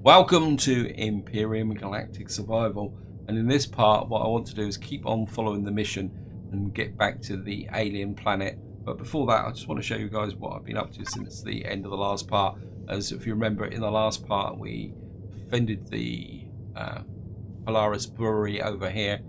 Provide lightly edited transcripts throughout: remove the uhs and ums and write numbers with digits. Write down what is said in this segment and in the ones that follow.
Welcome to Empyrion Galactic Survival, and in this part what I want to do is keep on following the mission and get back to the alien planet. But before that I just want to show you guys what I've been up to since the end of the last part. As if you remember, in the last part we defended the Polaris brewery over here,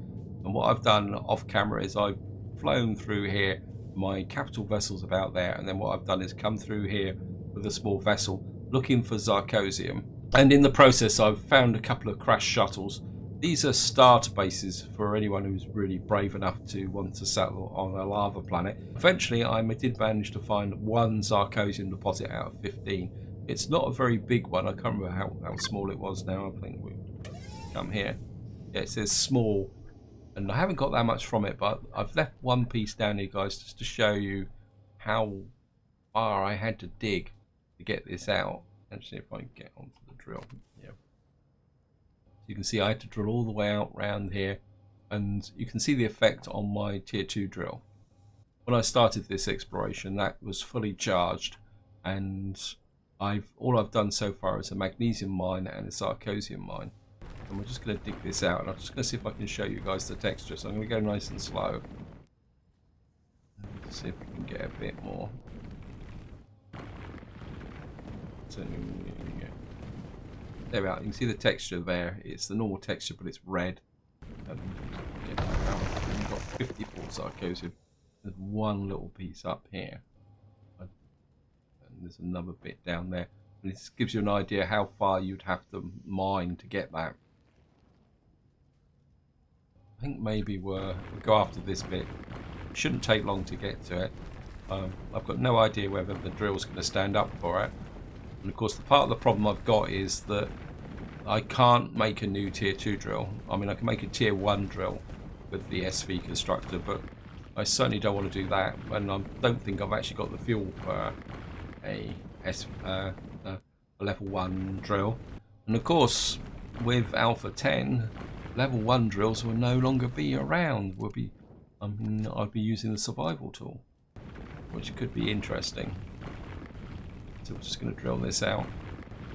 and what I've done off camera is I've flown through here. My capital vessel's about there, and then what I've done is come through here with a small vessel looking for Zircosium. And in the process, I've found a couple of crash shuttles. These are starter bases for anyone who's really brave enough to want to settle on a lava planet. Eventually, I did manage to find one Zircosium deposit out of 15. It's not a very big one. I can't remember how small it was now. I think we come here. Yeah, it says small, and I haven't got that much from it, but I've left one piece down here, guys, just to show you how far I had to dig to get this out. And see if I can get onto the drill. Yeah. You can see I had to drill all the way out round here, and you can see the effect on my tier 2 drill. When I started this exploration, that was fully charged, and all I've done so far is a magnesium mine and a Zircosium mine. And we're just going to dig this out, and I'm just going to see if I can show you guys the texture. So I'm going to go nice and slow. Let's see if we can get a bit more. There we are. You can see the texture there. It's the normal texture, but it's red. And get that out. We've got 54 Zircosium. There's one little piece up here, and there's another bit down there. And this gives you an idea how far you'd have to mine to get that. I think maybe we'll go after this bit. It shouldn't take long to get to it. I've got no idea whether the drill's going to stand up for it. And of course, the part of the problem I've got is that I can't make a new tier 2 drill. I mean, I can make a tier 1 drill with the SV constructor, but I certainly don't want to do that. And I don't think I've actually got the fuel for a level 1 drill. And of course, with Alpha 10, level 1 drills will no longer be around. I'll be using the survival tool, which could be interesting. So we're just going to drill this out,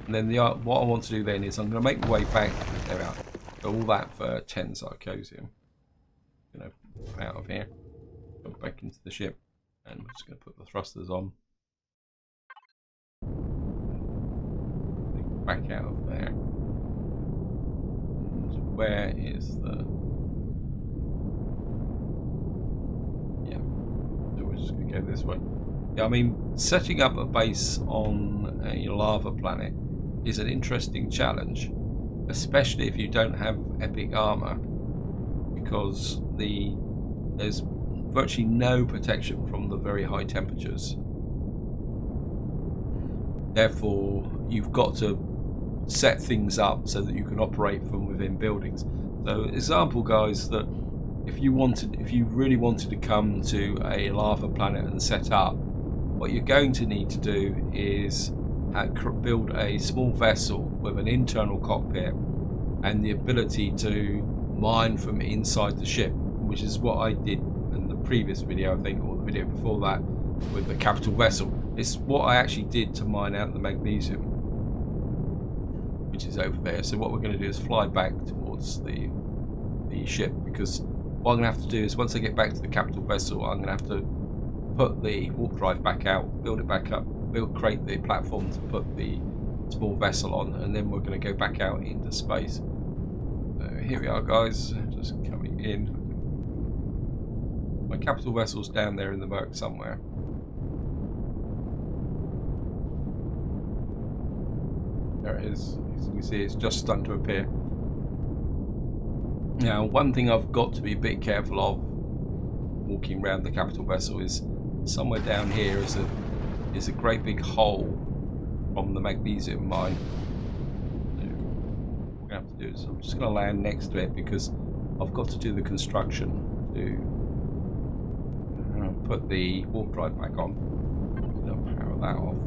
and then what I want to do then is I'm going to make my way back. There we are. All that for 10 Zircosium. Out of here, go back into the ship, and we're just going to put the thrusters on. Back out of there. And where is the? Yeah. So we're just going to go this way. I mean, setting up a base on a lava planet is an interesting challenge, especially if you don't have epic armor, because there's virtually no protection from the very high temperatures. Therefore, you've got to set things up so that you can operate from within buildings. So, example, guys, that if you really wanted to come to a lava planet and set up, what you're going to need to do is build a small vessel with an internal cockpit and the ability to mine from inside the ship, which is what I did in the previous video, I think, or the video before that with the capital vessel. It's what I actually did to mine out the magnesium, which is over there. So what we're going to do is fly back towards the ship, because what I'm going to have to do is, once I get back to the capital vessel, I'm going to have to put the warp drive back out, build it back up, create the platform to put the small vessel on, and then we're going to go back out into space. So here we are, guys, just coming in. My capital vessel's down there in the murk somewhere. There it is. As you can see, it's just starting to appear. Now, one thing I've got to be a bit careful of walking around the capital vessel is somewhere down here is a great big hole from the magnesium mine. So what we're going to have to do is I'm just going to land next to it, because I've got to do the construction to put the warp drive back on. I'm going to power that off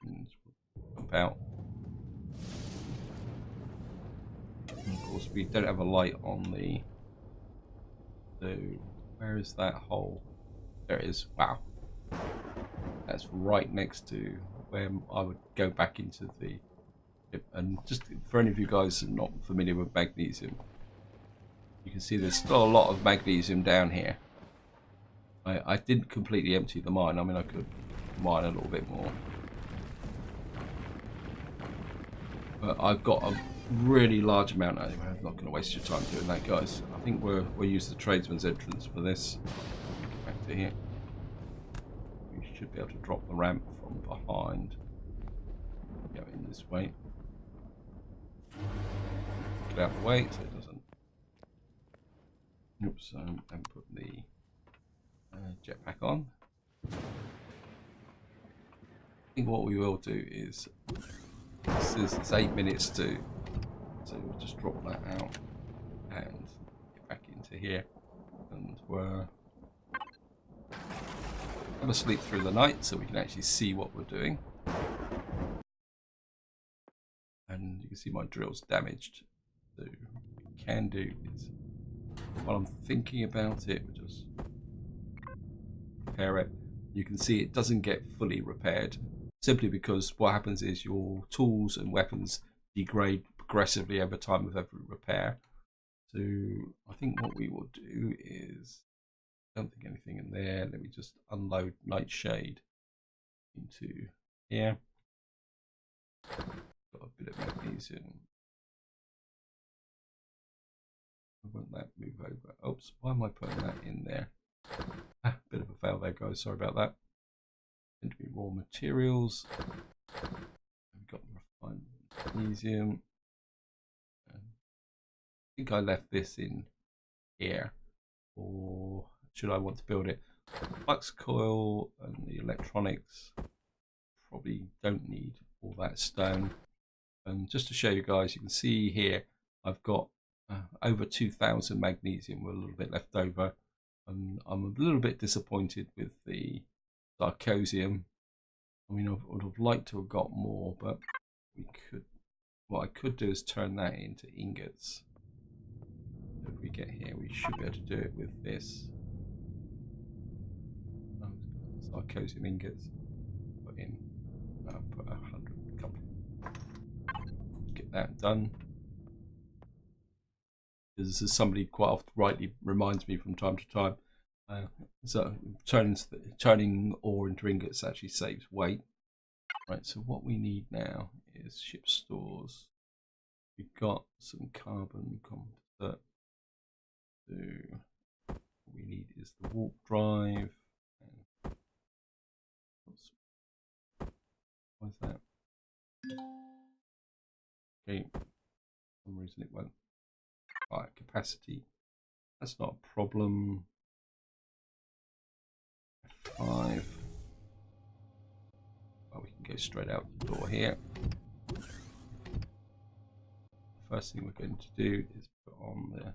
and jump out. And of course, we don't have a light on the. So where is that hole? There it is. Wow. That's right next to where I would go back into the And just for any of you guys who are not familiar with magnesium, you can see there's still a lot of magnesium down here. I didn't completely empty the mine. I mean, I could mine a little bit more. But I've got a really large amount. Anyway, I'm not going to waste your time doing that, guys. I think we'll use the tradesman's entrance for this. Get back to here. We should be able to drop the ramp from behind. Go in this way. Get out of the way so it doesn't. Oops, and put the jetpack on. I think what we will do is, it's 8 minutes to, so we'll just drop that out and get back into here, and we're gonna sleep through the night so we can actually see what we're doing. And you can see my drill's damaged. So what we can do is, while I'm thinking about it, we'll just repair it. You can see it doesn't get fully repaired, simply because what happens is your tools and weapons degrade progressively over time with every repair. So I think what we will do is, I don't think anything in there. Let me just unload Nightshade into here. Got a bit of magnesium. Won't that move over? Oops, why am I putting that in there? Bit of a fail there, guys. Sorry about that. Going to be raw materials. We've got refined magnesium. I think I left this in here, or should I want to build it? Flux coil and the electronics probably don't need all that stone. And just to show you guys, you can see here I've got over 2,000 magnesium with a little bit left over, and I'm a little bit disappointed with the Sarcosium. I mean, I would have liked to have got more, but we could. What I could do is turn that into ingots. If we get here, we should be able to do it with this. Sarcosium ingots. Put in. Put 100. Couple. Get that done. This is somebody quite often rightly reminds me from time to time. So turning ore into ingots actually saves weight. Right, so what we need now is ship stores. We've got some carbon composite. So what we need is the warp drive. What's that? Okay, for some reason it won't. Right, capacity. That's not a problem. 5. Well, we can go straight out the door here. First thing we're going to do is put on the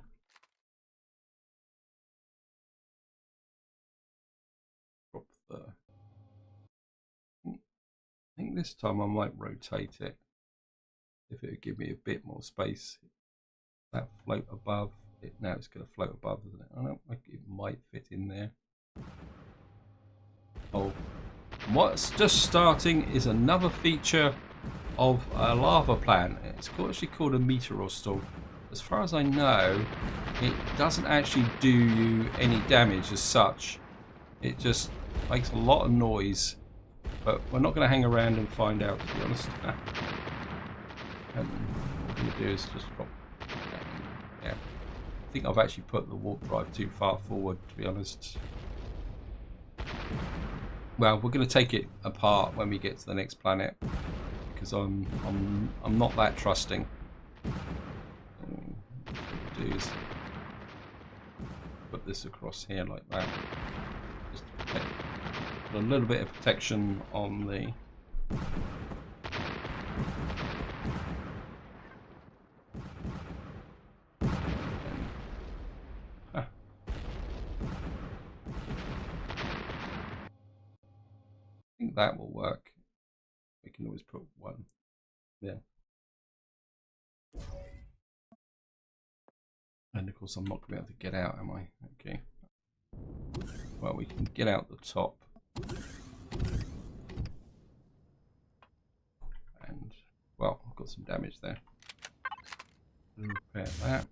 drop the. I think this time I might rotate it if it would give me a bit more space. That float above it. Now it's going to float above, isn't it? I don't think it might fit in there. Oh, what's just starting is another feature of a lava plant. It's actually called a meteor stall. As far as I know, it doesn't actually do you any damage as such. It just makes a lot of noise. But we're not going to hang around and find out, to be honest. And what I'm going to do is just drop. Yeah, I think I've actually put the warp drive too far forward, to be honest. Well, we're going to take it apart when we get to the next planet, because I'm not that trusting. What we'll do is put this across here like that, just to protect, put a little bit of protection on the. I think that will work. We can always put one there. And of course I'm not going to be able to get out, am I? Okay. Well, we can get out the top. And Well, I've got some damage there. Repair that.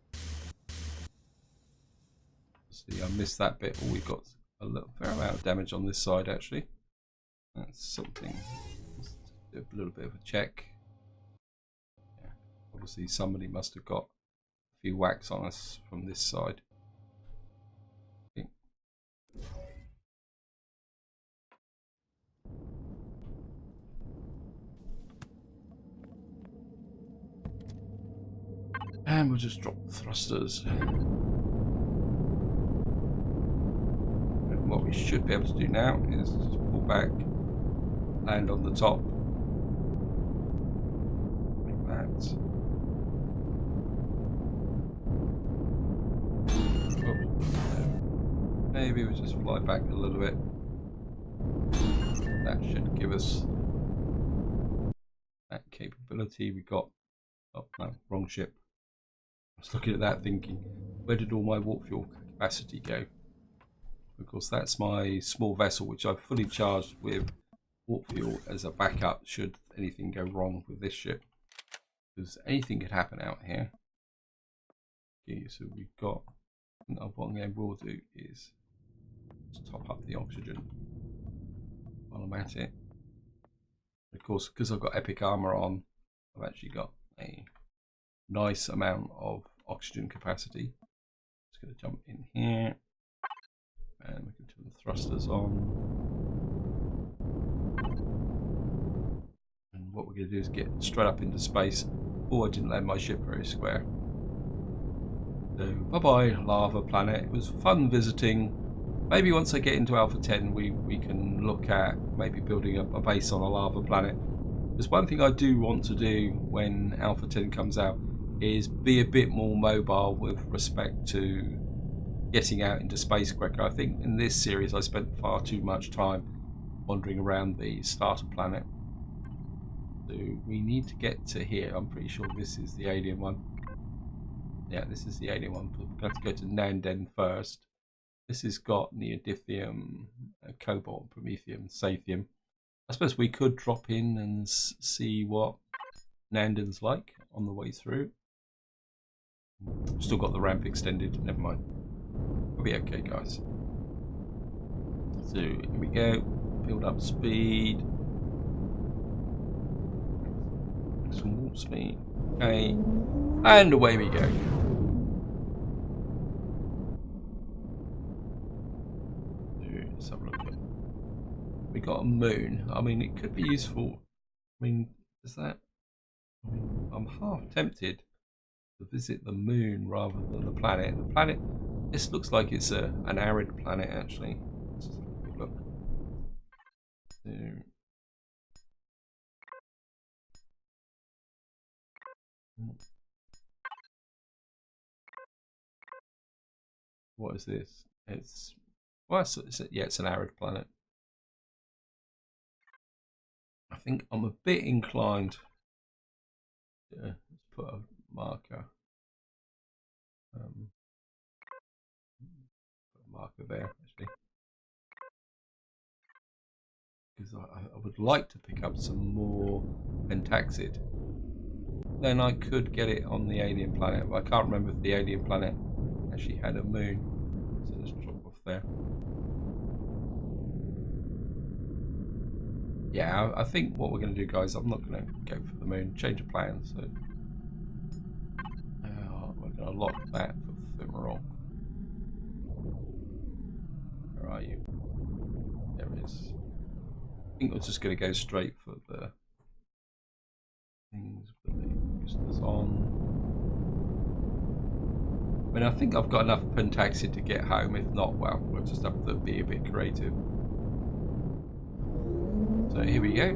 See, I missed that bit. Oh, we've got a fair amount of damage on this side, actually. That's something. Let's do a little bit of a check. Yeah. Obviously, somebody must have got a few whacks on us from this side. Okay. And we'll just drop the thrusters. And what we should be able to do now is just pull back, land on the top. Like that. Oh, maybe we'll just fly back a little bit. That should give us that capability. We got, oh no, wrong ship. I was looking at that thinking, where did all my warp fuel capacity go? Of course, that's my small vessel, which I've fully charged with warp fuel as a backup should anything go wrong with this ship. Because anything could happen out here. Okay, so we've got, what I'm going to do is just top up the oxygen while I'm at it. Of course, because I've got epic armor on, I've actually got a nice amount of oxygen capacity. Just going to jump in here and we can turn the thrusters on. And what we're going to do is get straight up into space. Oh, I didn't land my ship very square. So bye bye lava planet. It was fun visiting. Maybe once I get into Alpha 10 we can look at maybe building up a base on a lava planet. There's one thing I do want to do when Alpha 10 comes out is be a bit more mobile with respect to getting out into space quicker. I think in this series I spent far too much time wandering around the starter planet. So we need to get to here. I'm pretty sure this is the alien one. Yeah, this is the alien one. We're going to go to Nanden first. This has got neodymium, cobalt, promethium, sathium. I suppose we could drop in and see what Nanden's like on the way through. Still got the ramp extended, never mind. We'll be okay, guys. So here we go. Build up speed. Some warp speed. Okay. And away we go. Let's have a look at. We got a moon. I mean, it could be useful. I mean, is that? I mean, I'm half tempted to visit the moon rather than the planet. The planet. This looks like it's an arid planet, actually. Let's just have a quick look. So, what is this? It's well, it's an arid planet. I think I'm a bit inclined. Let's put a marker. Put a marker there, actually, because I would like to pick up some more pentaxid. Then I could get it on the alien planet, but I can't remember if the alien planet actually had a moon. So let's drop off there. Yeah, I think what we're going to do, guys, I'm not going to go for the moon. Change of plans. So we're going to lock that for Thimerol. Where are you? There it is. I think we're just going to go straight for the things with the boosters on. I mean, I think I've got enough pentaxid to get home. If not, well, we'll just have to be a bit creative. So here we go.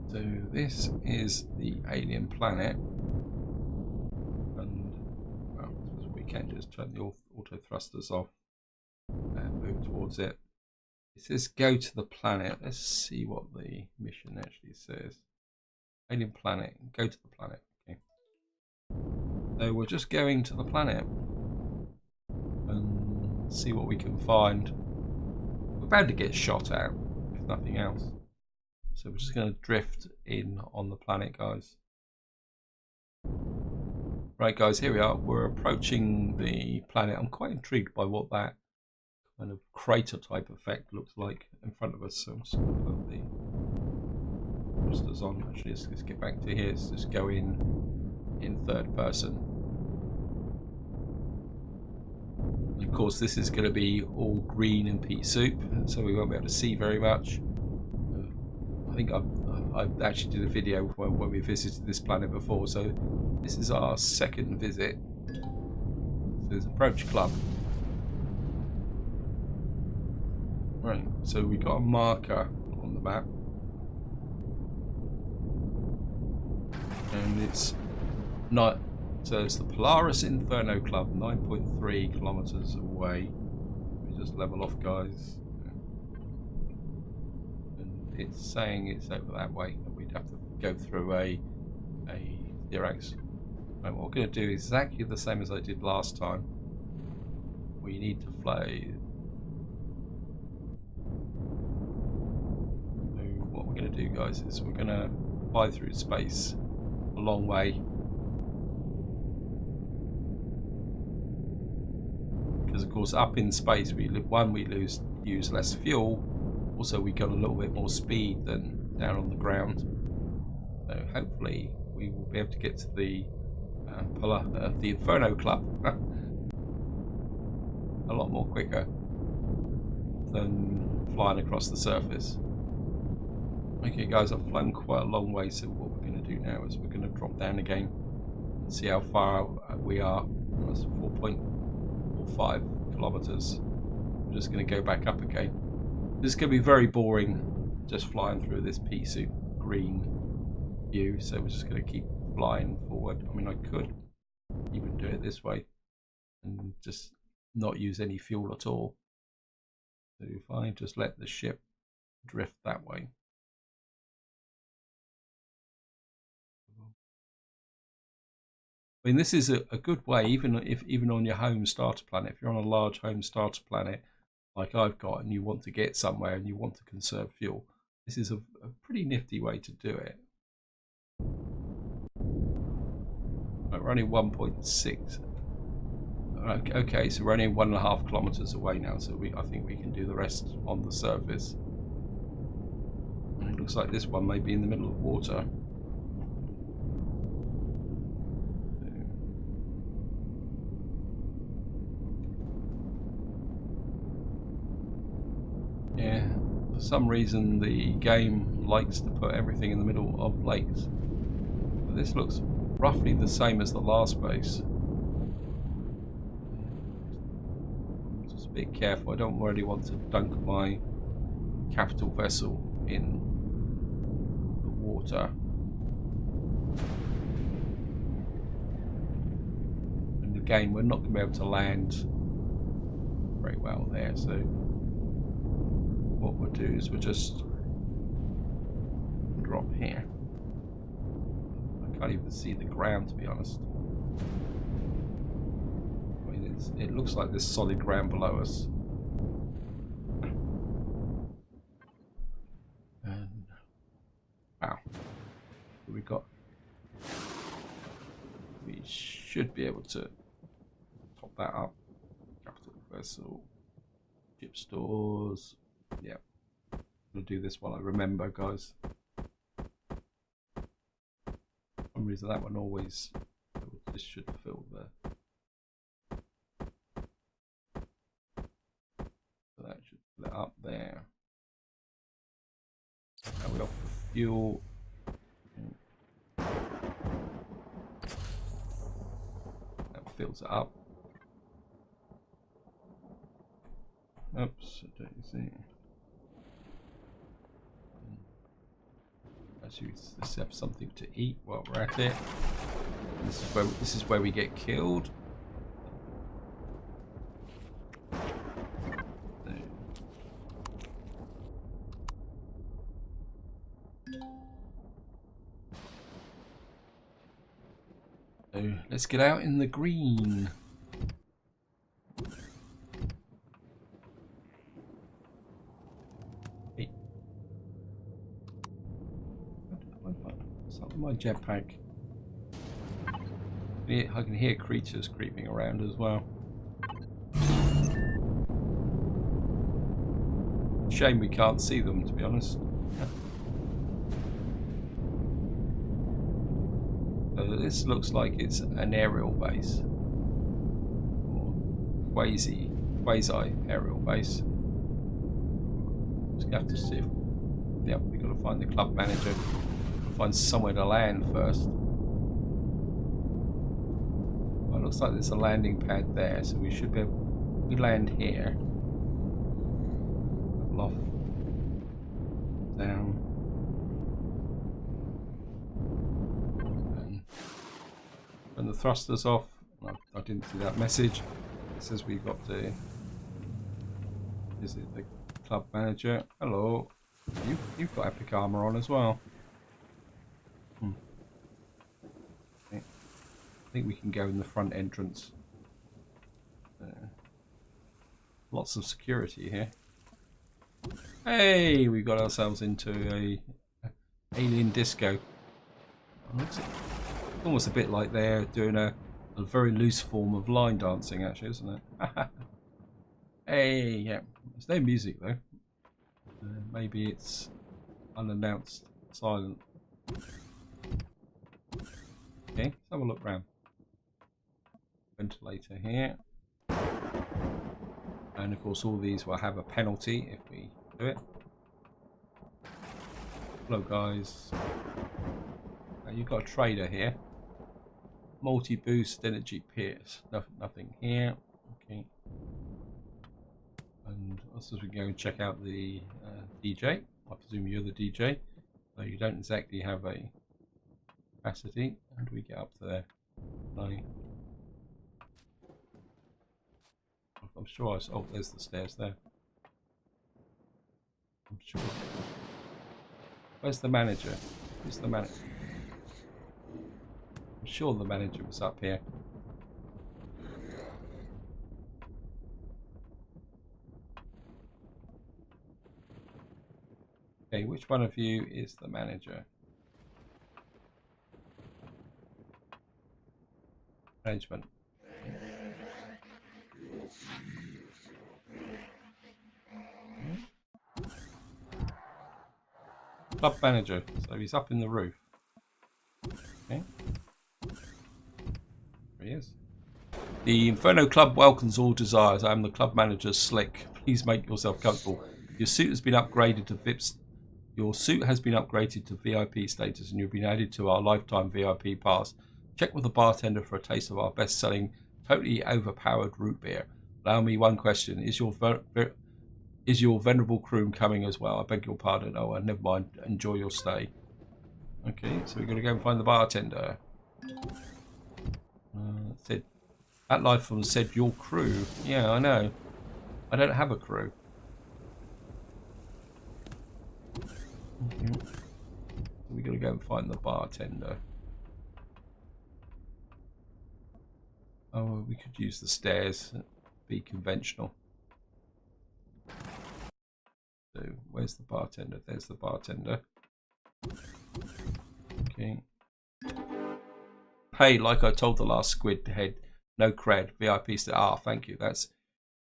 So this is the alien planet, and well, I suppose we can just turn the auto thrusters off and move towards it. It says go to the planet. Let's see what the mission actually says. Alien planet, go to the planet. Okay. So we're just going to the planet and see what we can find. We're bound to get shot at, if nothing else. So we're just going to drift in on the planet, guys. Right, guys, here we are. We're approaching the planet. I'm quite intrigued by what that kind of crater type effect looks like in front of us. So I'm just going to put the thrusters on. Actually, let's get back to here. Let's just go in third person. And of course, this is going to be all green and pea soup, so we won't be able to see very much. I think I actually did a video when we visited this planet before, so this is our second visit. So there's Approach Club. Right, so we got a marker on the map. And it's not, so it's the Polaris Inferno Club, 9.3 kilometers away. We just level off, guys. And it's saying it's over that way, and we'd have to go through a Xerax. Right, what we're going to do is exactly the same as I did last time. We need to fly. So what we're going to do, guys, is we're going to fly through space a long way. Because of course up in space we use less fuel, also we got a little bit more speed than down on the ground, so hopefully we will be able to get to the Inferno Club a lot more quicker than flying across the surface. Okay guys, I've flown quite a long way, so what we're going to do now is we're going to drop down again and see how far we are. That's 4.45 kilometers. We're just going to go back up again. This is going to be very boring just flying through this pea soup green view, so we're just going to keep flying forward. I mean, I could even do it this way and just not use any fuel at all. So if I just let the ship drift that way. I mean, this is a good way, even on your home starter planet. If you're on a large home starter planet like I've got, and you want to get somewhere and you want to conserve fuel, this is a pretty nifty way to do it. Right, we're only 1.6. Okay, so we're only 1.5 kilometers away now, so I think we can do the rest on the surface. And it looks like this one may be in the middle of water. Yeah, for some reason the game likes to put everything in the middle of lakes. But this looks roughly the same as the last base. Just a bit careful, I don't really want to dunk my capital vessel in the water. And again, we're not going to be able to land very well there, so what we'll do is we'll just drop here. I can't even see the ground, to be honest. I mean, it looks like there's solid ground below us. And wow, we should be able to top that up. Capital vessel, ship stores. Yeah, I'll do this while I remember, guys. For some reason that one always, this should fill there. So that should fill it up there. Now we offer fuel. That fills it up. Oops, don't you see? Let's have something to eat while we're at it. This is where we get killed. So So let's get out in the green. Hey. What's up with my jetpack? I can hear creatures creeping around as well. Shame we can't see them, to be honest. So this looks like it's an aerial base, or quasi aerial base. Just have to see if, yep, we've got to find the club manager. We'll find somewhere to land first. Well, it looks like there's a landing pad there, so we should be able. We land here. Off. Down. And turn the thrusters off. I didn't see that message. It says we've got to visit the club manager. Hello. You've got epic armor on as well. Okay. I think we can go in the front entrance. Lots of security here. Hey, we got ourselves into a alien disco. It's almost a bit like they're doing a very loose form of line dancing, actually, isn't it? Hey, yeah. There's no music though. Maybe it's unannounced, silent. Okay, let's have a look round. Ventilator here. And of course all these will have a penalty if we do it. Hello guys. You've got a trader here. Multi-boost energy pierce. Nothing here. Okay. And also we go and check out the DJ. I presume you're the DJ. So you don't exactly have a capacity. How do we get up to there? I'm sure I saw. Oh, there's the stairs there. I'm sure. Where's the manager? Who's the manager? I'm sure the manager was up here. Okay, which one of you is the manager? Management. Club manager, so he's up in the roof. Okay. There he is. The Inferno Club welcomes all desires. I am the club manager, Slick. Please make yourself comfortable. Your suit has been upgraded to VIPs. Your suit has been upgraded to VIP status, and you've been added to our lifetime VIP pass. Check with the bartender for a taste of our best-selling, totally overpowered root beer. Allow me one question: Is your venerable crew coming as well? I beg your pardon. Oh, never mind. Enjoy your stay. Okay, so we're going to go and find the bartender. Said that life form said your crew. Yeah, I know. I don't have a crew. Okay. So we're going to go and find the bartender. Oh, we could use the stairs. Be conventional. So where's the bartender? There's the bartender. Okay. Hey, like I told the last squid head, no cred, VIP star. Thank you. That's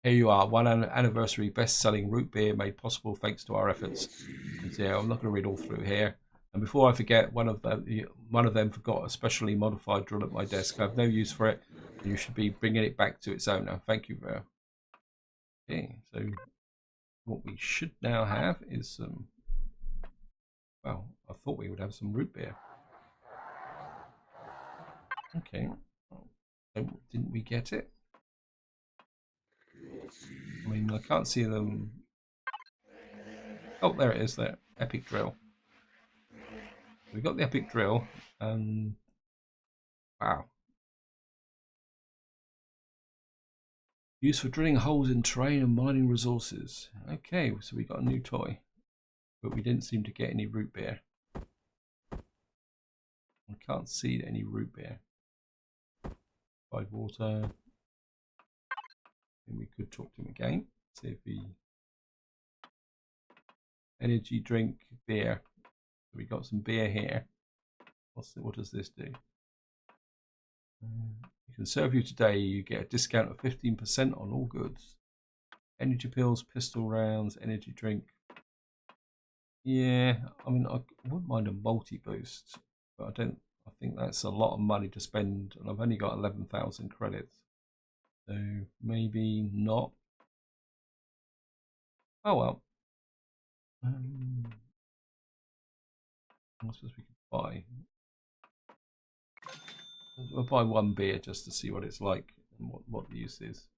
here you are. One anniversary best-selling root beer made possible thanks to our efforts. And yeah, I'm not going to read all through here. And before I forget, one of them forgot a specially modified drill at my desk. I have no use for it. And you should be bringing it back to its owner. Thank you, Ver. Okay, so what we should now have is some. Well, I thought we would have some root beer. Okay. So didn't we get it? I mean, I can't see them. Oh, there it is there. Epic drill. We got the epic drill. Wow. Used for drilling holes in terrain and mining resources. Okay, so we got a new toy. But we didn't seem to get any root beer. I can't see any root beer. Provide water. And we could talk to him again. See if he... Energy drink, beer. So we got some beer here. What does this do? You can serve you today. You get a discount of 15% on all goods. Energy pills, pistol rounds, energy drink. Yeah, I mean, I wouldn't mind a multi-boost, but I think that's a lot of money to spend, and I've only got 11,000 credits. So maybe not. Oh well. I suppose we could buy. We'll buy one beer just to see what it's like and what the use is.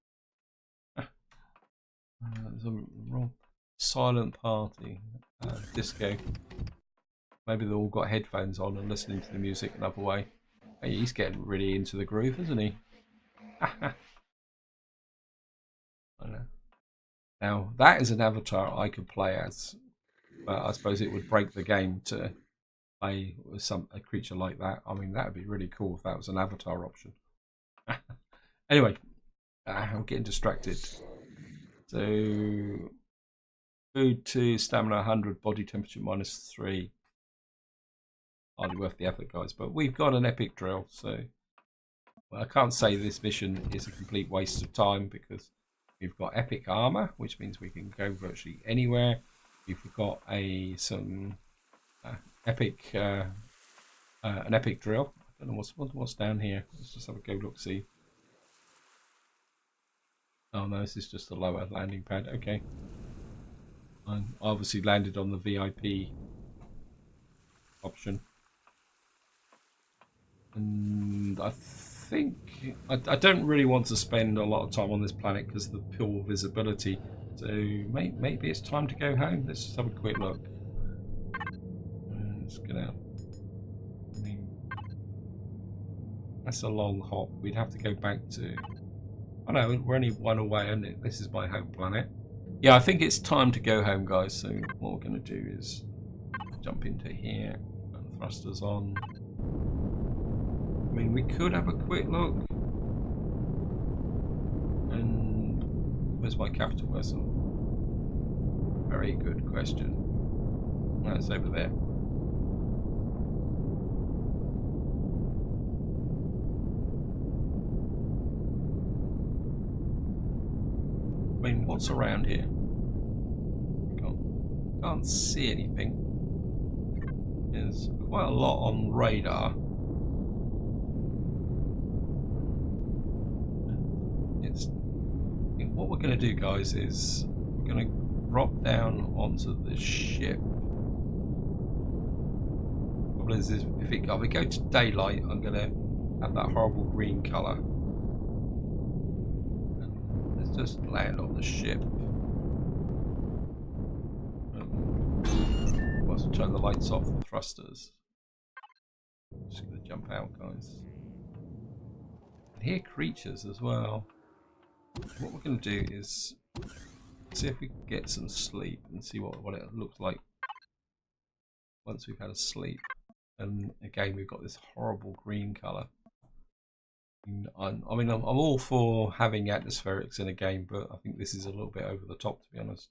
There's a wrong silent party, disco. Maybe they've all got headphones on and listening to the music another way. Hey, he's getting really into the groove, isn't he? I know. Now that is an avatar I could play as, but I suppose it would break the game to play with a creature like that. I mean, that would be really cool if that was an avatar option. Anyway, I'm getting distracted. So, food 2, stamina 100, body temperature -3. Hardly worth the effort, guys. But we've got an epic drill, so well, I can't say this mission is a complete waste of time because we've got epic armor, which means we can go virtually anywhere. We've got some epic an epic drill. I don't know what's down here. Let's just have a go look see. Oh no, this is just a lower landing pad. Okay. I obviously landed on the VIP option. And I think I don't really want to spend a lot of time on this planet because of the poor visibility. So maybe it's time to go home. Let's just have a quick look. Let's get out. I mean, that's a long hop. We'd have to go back to... Oh no, we're only one away, isn't it? This is my home planet. Yeah, I think it's time to go home, guys. So what we're going to do is jump into here and thrusters on. I mean, we could have a quick look. And where's my capital vessel? Very good question. That's over there. I mean, what's around here? Can't see anything. There's quite a lot on radar. What we're going to do, guys, is we're going to drop down onto the ship. Problem is, if we go to daylight, I'm going to have that horrible green colour. Let's just land on the ship. Let's turn the lights off, the thrusters. I'm just going to jump out, guys. I hear creatures as well. What we're going to do is see if we can get some sleep and see what it looks like once we've had a sleep. And again, we've got this horrible green colour. I mean, I'm all for having atmospherics in a game, but I think this is a little bit over the top, to be honest.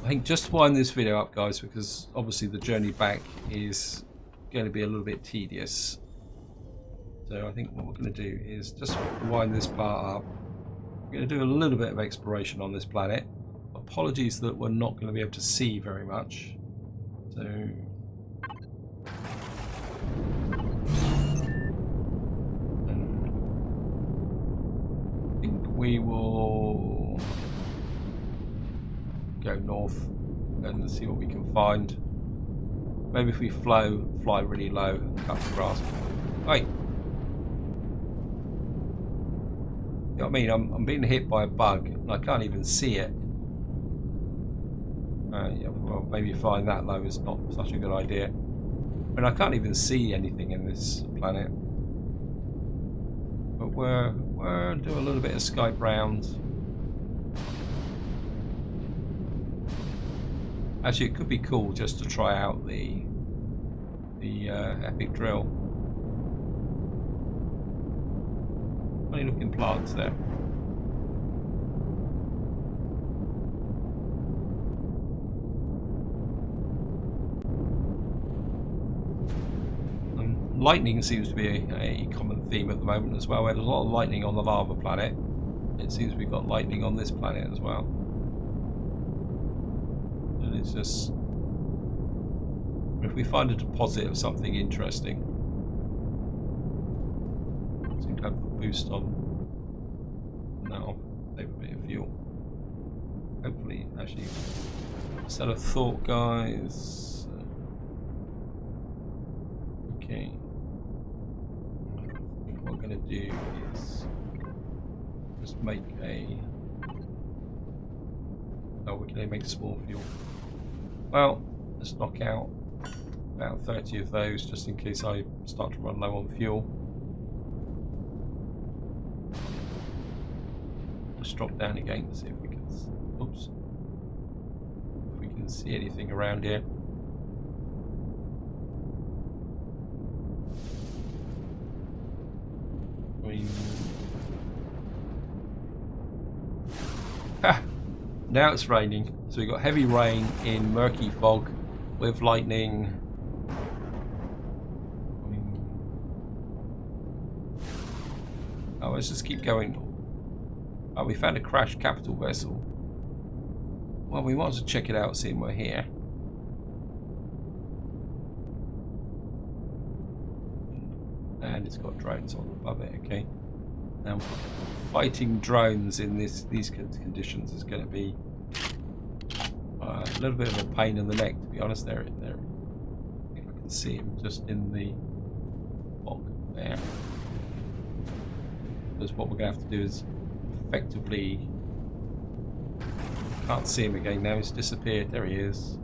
I think just wind this video up, guys, because obviously the journey back is going to be a little bit tedious. So I think what we're going to do is just wind this part up. We're going to do a little bit of exploration on this planet. Apologies that we're not going to be able to see very much. So I think we will go north and see what we can find. Maybe if we fly really low and cut the grass. Hey! You know what I mean? I'm being hit by a bug and I can't even see it. Yeah, well, maybe flying that low is not such a good idea. I mean, I can't even see anything in this planet. But we're doing a little bit of Skype rounds. Actually, it could be cool just to try out the epic drill. funny looking plants there. Lightning seems to be a common theme at the moment as well. There's a lot of lightning on the lava planet. It seems we've got lightning on this planet as well. And it's just... if we find a deposit of something interesting, seem to have the boost on. Now, save a bit of fuel. Hopefully, actually, set a thought, guys. Okay. What I'm going to do is just make a... oh, we can only make small fuel. Well, let's knock out about 30 of those just in case I start to run low on fuel. Let's drop down again to see if we can... oops. If we can see anything around here. Ha! Now it's raining. So we've got heavy rain in murky fog with lightning. Oh, let's just keep going. Oh, we found a crashed capital vessel. Well, we might as well check it out, seeing we're here. And it's got drones on above it, okay. Now, fighting drones in these conditions is going to be a little bit of a pain in the neck, to be honest. There, I think I can see him just in the fog there. Because what we're going to have to do is effectively... can't see him again now, he's disappeared. There he is.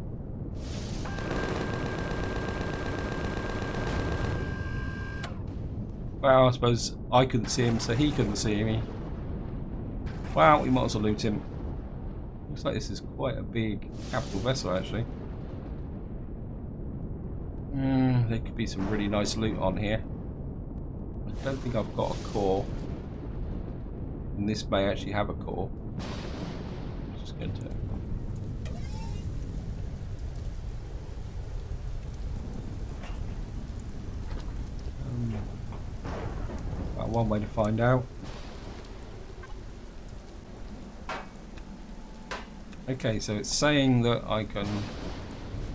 Well, I suppose I couldn't see him, so he couldn't see me. Well, we might as well loot him. Looks like this is quite a big capital vessel, actually. There could be some really nice loot on here. I don't think I've got a core. And this may actually have a core. I'm just going to... one way to find out. Okay, so it's saying that I can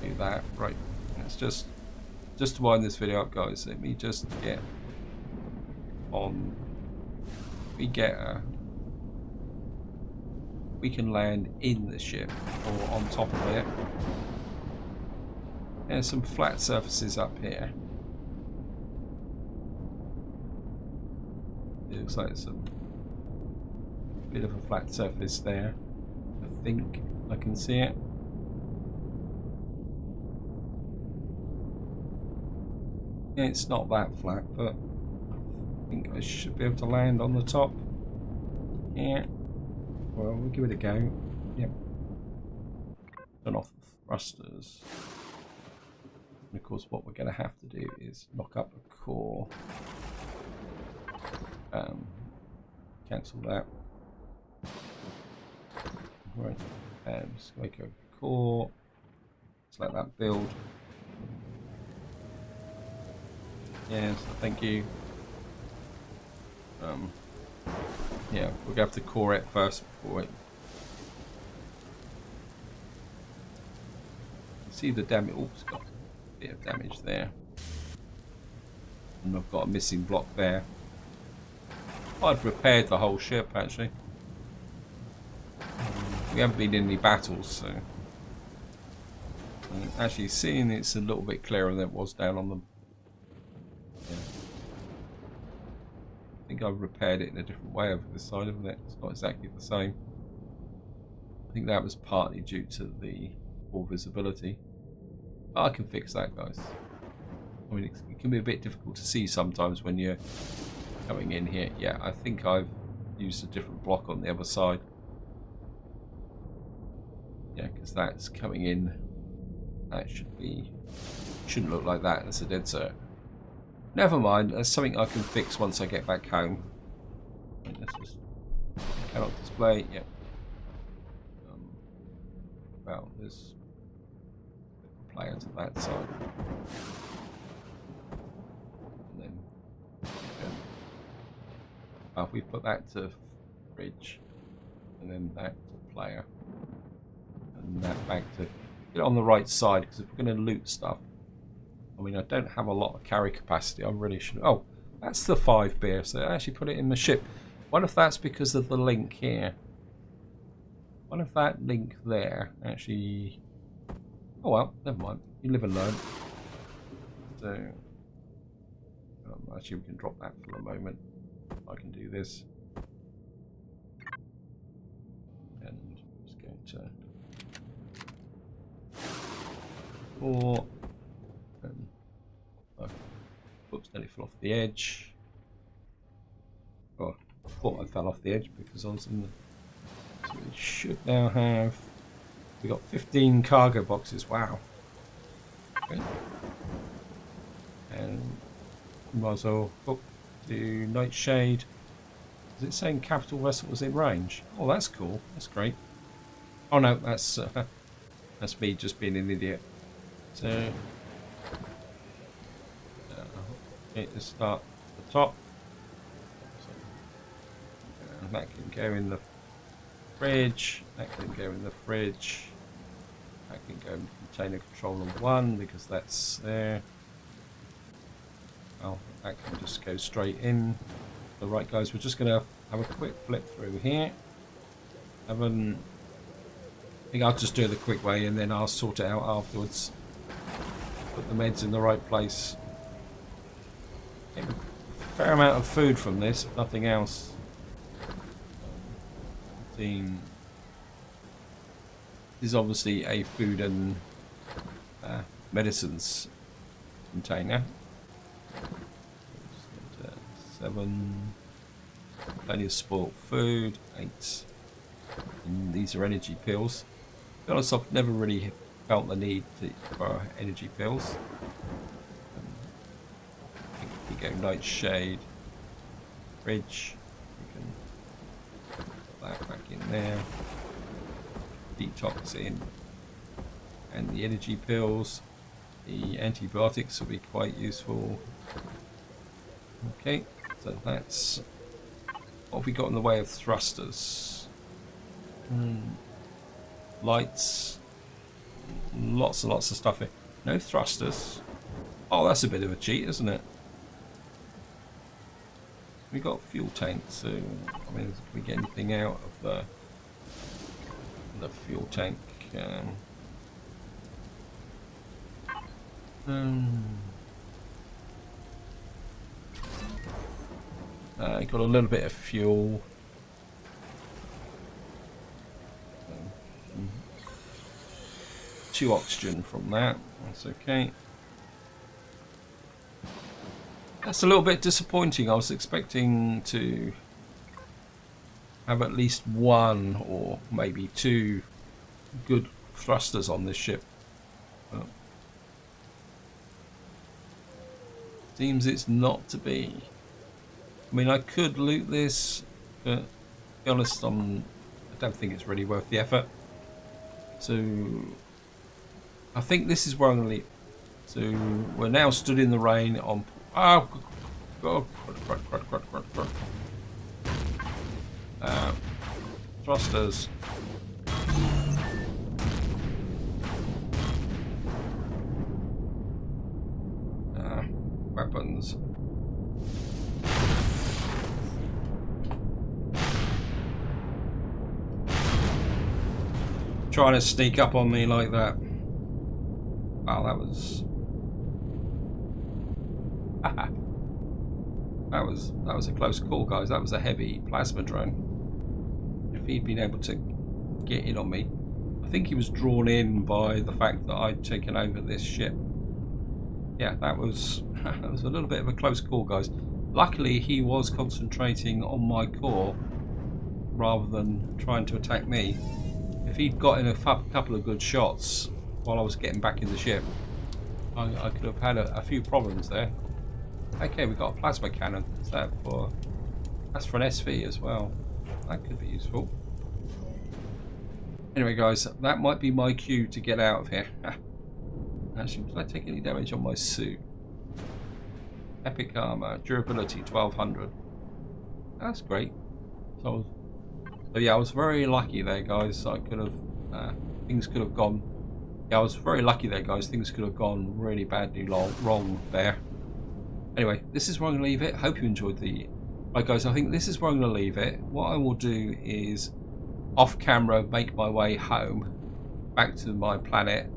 do that. Right, let's just to wind this video up, guys. Let me just get on. We can land in the ship or on top of it. There's some flat surfaces up here. It looks like it's a bit of a flat surface there. I think I can see it. Yeah, it's not that flat, but I think I should be able to land on the top. Yeah. Well, we'll give it a go. Yep. Turn off the thrusters. And of course, what we're going to have to do is knock up a core. Cancel that. Right, just make a core. Let's let that build. Yes, thank you. Yeah, we're gonna have to core it first before it. See the damage. Oops, got a bit of damage there, and I've got a missing block there. I'd repaired the whole ship, actually. We haven't been in any battles, so... actually, seeing it's a little bit clearer than it was down on them. Yeah. I think I've repaired it in a different way over this side, haven't it? It's not exactly the same. I think that was partly due to the poor visibility. But I can fix that, guys. I mean, it can be a bit difficult to see sometimes when you're coming in here. Yeah, I think I've used a different block on the other side. Yeah, because that's coming in. That shouldn't look like that. That's a dead cert. Never mind. That's something I can fix once I get back home. cannot display. Yep. Well, there's a player to that side. And then we put that to fridge, and then that to player, and that back to get it on the right side, because if we're going to loot stuff, I mean, I don't have a lot of carry capacity. I really should. Oh, that's the 5 beer, so I actually put it in the ship. What if that's because of the link here? What if that link there actually... Oh well, never mind. You live and learn. So, actually we can drop that for a moment. I can do this. And I'm just going to... 4... And, whoops, nearly fell off the edge. Oh, I thought I fell off the edge because I was in the... So we should now have... We got 15 cargo boxes. Wow. Okay. And might as well hook to Nightshade. Is it saying capital vessel was in range? Oh, that's cool. That's great. Oh no, that's me just being an idiot. So let's start at the top. So, and that can go in the fridge, that can go in the fridge, that can go in container controller 1 because that's there. Well, that can just go straight in. So right guys, we're just going to have a quick flip through here. I think I'll just do it the quick way and then I'll sort it out afterwards. Put the meds in the right place. Get a fair amount of food from this, if nothing else. This is obviously a food and medicines container. 7. Plenty of spoiled food. 8. And these are energy pills. To be honest, I've never really felt the need for energy pills. We go Nightshade, fridge. We can put that back in there. Detox in, and the energy pills. The antibiotics will be quite useful. Okay, so that's what have we got in the way of thrusters. Lights, lots and lots of stuff here. No thrusters. Oh, that's a bit of a cheat, isn't it? We got fuel tanks, so I mean, if we get anything out of the fuel tank, got a little bit of fuel. 2 oxygen from that. That's okay. That's a little bit disappointing. I was expecting to have at least 1 or maybe 2 good thrusters on this ship. But seems it's not to be. I mean, I could loot this, but to be honest, I don't think it's really worth the effort. So I think this is where I'm going to leave. So we're now stood in the rain on... Oh, God. Thrusters. Weapons. Trying to sneak up on me like that. Wow, that was a close call, guys. That was a heavy plasma drone. If he'd been able to get in on me, I think he was drawn in by the fact that I'd taken over this ship. Yeah, that was that was a little bit of a close call, guys. Luckily, he was concentrating on my core rather than trying to attack me. If he'd got in a couple of good shots while I was getting back in the ship, I could have had a few problems there. Okay, we've got a plasma cannon. Is that for... That's for an SV as well. That could be useful. Anyway, guys, that might be my cue to get out of here. Actually, did I take any damage on my suit? Epic armor, durability 1200. That's great. So yeah, I was very lucky there, guys. I could have things could have gone. Yeah, I was very lucky there, guys. Things could have gone really badly wrong there. Anyway, this is where I'm going to leave it. Hope you enjoyed the. Right, guys, I think this is where I'm going to leave it. What I will do is, off camera, make my way home, back to my planet,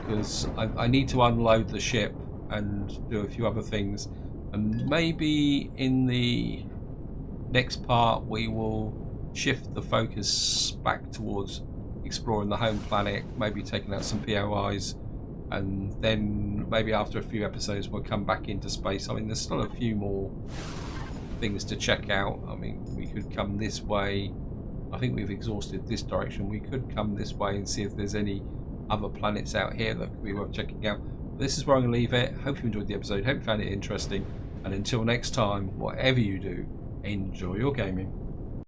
because I need to unload the ship and do a few other things. And maybe in the next part we will shift the focus back towards exploring the home planet, maybe taking out some POIs, and then maybe after a few episodes we'll come back into space. I mean, there's still a few more things to check out. I mean, we could come this way. I think we've exhausted this direction. We could come this way and see if there's any other planets out here that could be worth checking out. This is where I'm going to leave it. Hope you enjoyed the episode. Hope you found it interesting. And until next time, whatever you do, enjoy your gaming.